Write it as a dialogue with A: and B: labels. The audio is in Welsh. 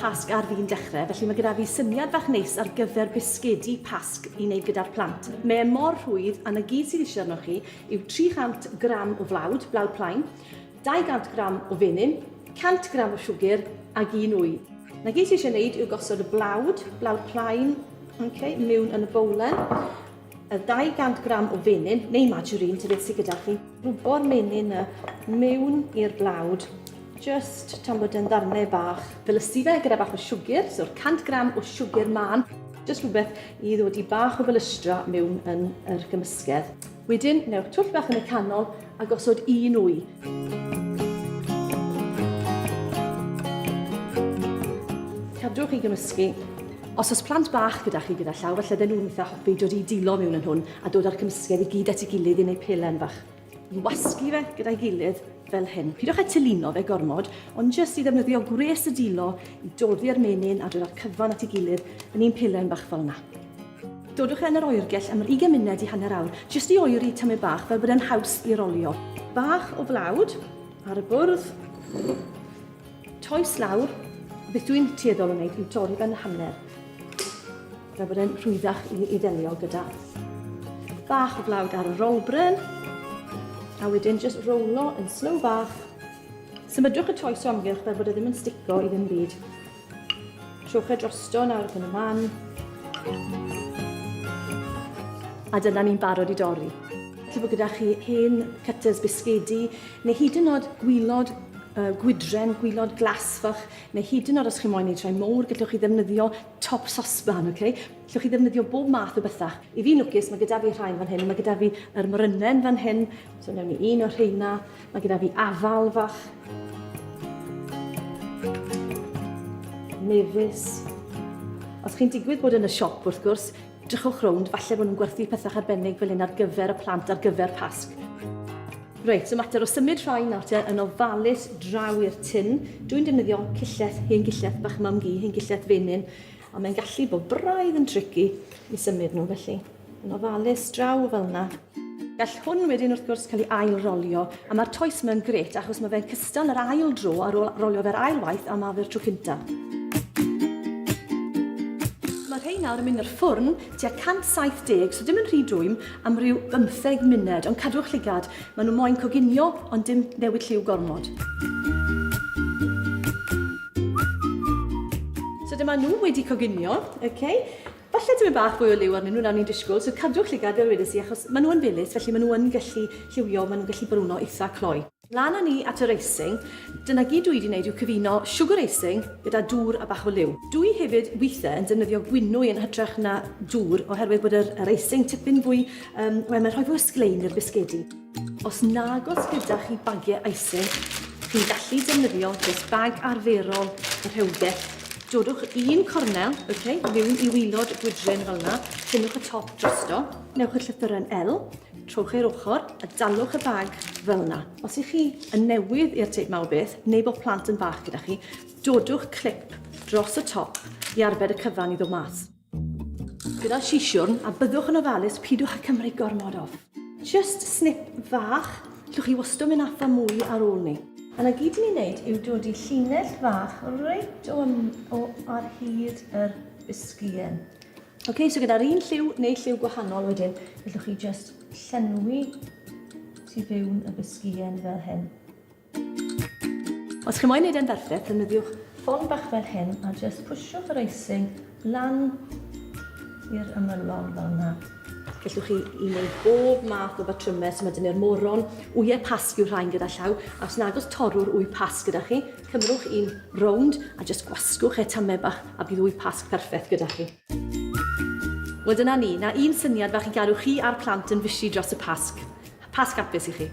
A: Pasg ar fi'n dechrau, felly mae gyda fi syniad bach neis ar gyfer bisgedi Pasg i wneud gyda'r plant. Mae mor rhwydd, a na gyd sydd eisiau arnoch chi yw 300 gram o flawd plaen, 200 gram o fenyn, 100 gram o siwgr ac 1 wy. Na gyd sydd eisiau gwneud yw gosod y blawd plaen, mewn yn y bowlen, y 200 gram o fenyn, neu margarine, ty beth sydd gyda chi. Rwbo'r menyn mewn i'r blawd, just tan bod yn ddarnau bach. Felysu fe gyda bach o siwgr, so'r 100 gram o siwgr man, just rhywbeth i ddod i bach o felystra mewn yn yr gymysgedd. Wedyn, newch twll bach yn y canol a gosod 1 wy. Cadwch i gymysgu. Os oes plant bach gyda chi gyda llaw, falle dyn nhw'n eitha hoffi dod i dilo mewn yn hwn a dod â'r gymysgedd i gyd at ei gilydd i wneud pelen bach. I wasgu fe gyda'i gilydd fel hyn. Pidwch a tyluno fe gormod, ond jyst i ddefnyddio gwres y dilo i doddi'r menyn a dod â'r cyfan at ei gilydd yn un pelen bach fel yna. Dodwch yn yr oergell am 20 munud i hanner awr, jyst i oeri tamaid bach fel bod e'n haws i rolio. Bach o flawd ar y bwrdd, toes lawr, beth dwi'n tueddol o wneud yw torri fe'n hanner, fel bod e'n rhwyddach i ddelio gyda. Bach o flawd ar y rolbryn, a wedyn just rowlo yn slow bach. Symudwch y toes o amgylch fel bod e ddim yn stico i ddim byd. Trowch e drosto nawr gan y man. A dyna ni'n barod i dorri. Felly bod gyda chi hen cutters bisgedi, neu hyd yn oed gwylod gwydren, gwylod glasfach, neu hyd yn oed os chi moyn neud rhai mowr, gallwch chi ddefnyddio top sosban, Gallwch chi ddefnyddio bob math o bethau. I fi'n lwcus, mae gyda fi rhain fan hyn, mae gyda fi yr mrynen fan hyn, so newn ni un o'r rheina, mae gyda fi afal fach, mefus. Os chi'n digwydd bod yn y siop wrth gwrs, drychwch rownd, falle bod nhw'n gwerthu pethau arbennig fel hyn ar gyfer y plant, ar gyfer Pasg. Reit, so mater o symud rhain nawr yn ofalus draw i'r tin. Dwi'n defnyddio cilleth, hen gilleth bach mam-gu, hen gilleth fenyn, ond mae'n gallu bod braidd yn tricky i symud nhw felly. Yn ofalus draw fel yna. Gall hwn wedyn wrth gwrs cael ei ail-rolio, a mae'r toes yma'n gret achos mae fe'n cystal yr ail dro ar ôl rolio fe'r ail waith a mae fe'r tro cyntaf. Mae'r rhain nawr yn mynd i'r ffwrn tua 170, so dim yn rhy drwym, am ryw 15 munud, ond cadwch llygad. Maen nhw moyn coginio, ond dim newid lliw gormod. So dyma nhw wedi coginio, Falle dim yn bach fwy o liw arnyn nhw na ni'n disgwyl, so cadwch llygad fel wedes i, achos maen nhw yn felys, felly maen nhw yn gallu lliwio, maen nhw'n gallu brwno eitha cloi. Lan â ni at yr icing, dyna gyd dwi wedi gwneud yw cyfuno sugar icing gyda dŵr a bach o liw. Dwi hefyd weithiau yn defnyddio gwynwy yn hytrach na dŵr oherwydd bod yr icing tipyn fwy, mae'n rhoi fwy o sglein i'r bisgedi. Os nag oes gyda chi bagiau icing, chi'n gallu defnyddio jyst bag arferol y rhewgell. Dodwch un cornel, mewn i wilod gwydren fel yna, tynwch y top drosto, newch y llythyren L, trowch i'r ochr a dalwch y bag fel yna. Os ych chi yn newydd i'r teip mawr beth, neu bod plant yn bach gyda chi, dodwch clip dros y top i arbed y cyfan i ddod mas. Gyda sisiwrn, a byddwch yn ofalus, pidwch â cymryd gormod off. Just snip fach, llwch chi wastad mynd affa mwy ar ôl ni. A na gyd ni'n neud yw dod i llinell fach reit o ar hyd yr bisgien. So gyda'r un lliw neu lliw gwahanol wedyn, gallwch chi just llenwi tu fewn y bisgien fel hyn. Os chi moyn neud e'n berffaith, defnyddiwch ffon bach fel hyn a just pwsiwch yr icing lan i'r ymylon fel yna. Gallwch chi i wneud bob math o batrymau, so mae dyn ni'r moron, wyau Pasg yw'r rhain gyda llaw, a os nag oes torrwr wy Pasg gyda chi, cymrwch un rownd a just gwasgwch e tamaid bach a bydd wy Pasg perffaith gyda chi. Wel dyna ni, na un syniad fach i gadw chi a'r plant yn fysi dros y Pasg. Pasg hapus i chi.